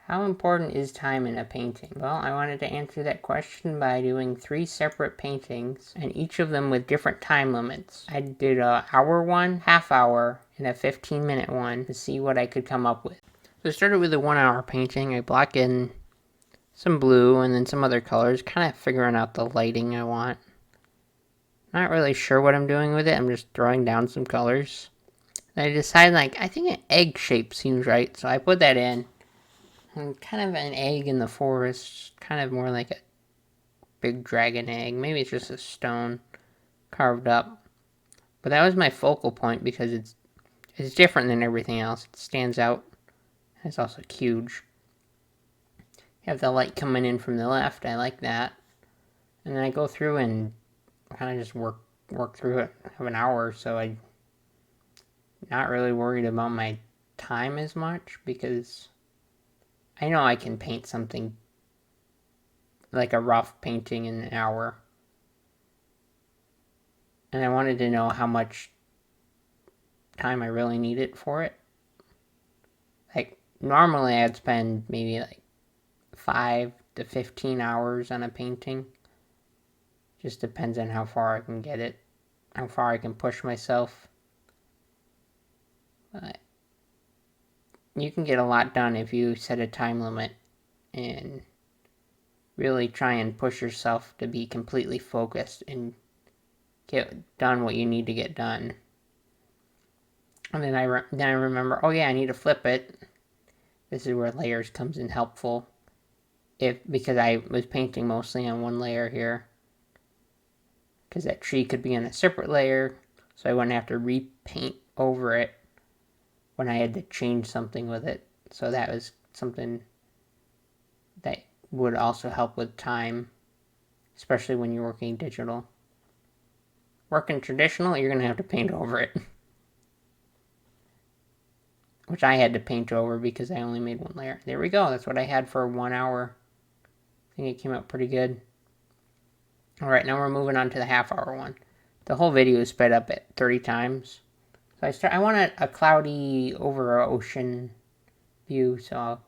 How important is time in a painting? Well, I wanted to answer that question by doing 3 separate paintings, and each of them with different time limits. I did a hour one, half hour, and a 15-minute one to see what I could come up with. So I started with a 1 hour painting. I block in some blue and then some other colors, kind of figuring out the lighting I want. Not really sure what I'm doing with it. I'm just throwing down some colors. And I decided, I think an egg shape seems right, so I put that in. And kind of an egg in the forest, kind of more like a big dragon egg. Maybe it's just a stone carved up. But that was my focal point because it's different than everything else. It stands out. It's also huge. You have the light coming in from the left. I like that. And then I go through and kind of just work through it. I have an hour, so I'm not really worried about my time as much because I know I can paint something like a rough painting in an hour. And I wanted to know how much time I really needed for it. Like, normally I'd spend maybe 5 to 15 hours on a painting. Just depends on how far I can get it, how far I can push myself. But you can get a lot done if you set a time limit and really try and push yourself to be completely focused and get done what you need to get done. And then I remember, oh yeah, I need to flip it. This is where layers comes in helpful. Because I was painting mostly on one layer here. Because that tree could be on a separate layer, so I wouldn't have to repaint over it when I had to change something with it. So that was something that would also help with time, especially when you're working digital. Working traditional, you're going to have to paint over it. Which I had to paint over because I only made one layer. There we go, that's what I had for 1 hour. I think it came out pretty good. Alright, now we're moving on to the half hour one. The whole video is sped up at 30 times. So I wanted a cloudy over an ocean view, so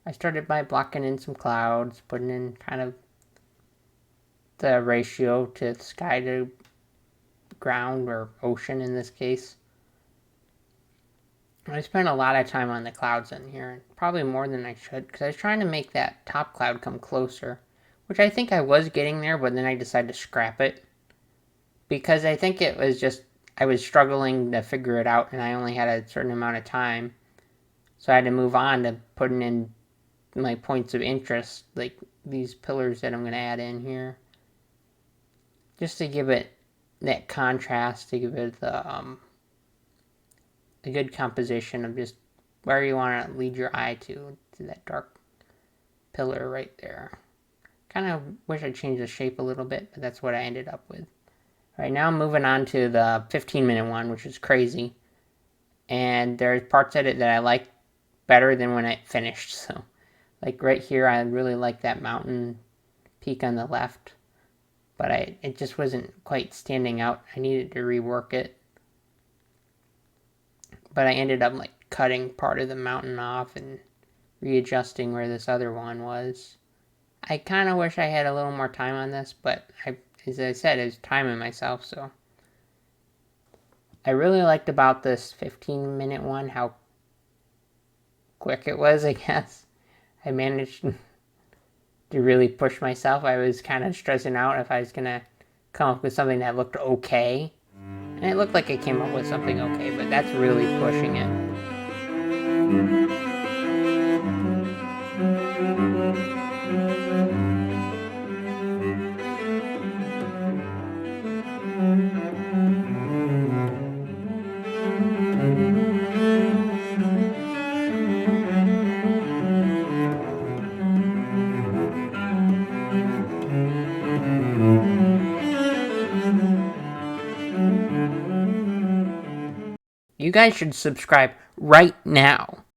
I started by blocking in some clouds, putting in kind of the ratio to sky to ground, or ocean in this case. I spent a lot of time on the clouds in here, probably more than I should, because I was trying to make that top cloud come closer, which I think I was getting there, but then I decided to scrap it, because I think it was just, I was struggling to figure it out, and I only had a certain amount of time, so I had to move on to putting in my points of interest, like these pillars that I'm going to add in here, just to give it that contrast, to give it the a good composition of just where you want to lead your eye to that dark pillar right there. Kind of wish I changed the shape a little bit, but that's what I ended up with. Right now I'm moving on to the 15-minute one, which is crazy. And there's parts of it that I like better than when it finished. So, like right here, I really like that mountain peak on the left. But it just wasn't quite standing out. I needed to rework it. But I ended up cutting part of the mountain off and readjusting where this other one was. I kind of wish I had a little more time on this, but as I said, I was timing myself, so. I really liked about this 15-minute one how quick it was, I guess. I managed to really push myself. I was kind of stressing out if I was going to come up with something that looked okay. And it looked like I came up with something okay, but that's really pushing it. You guys should subscribe right now.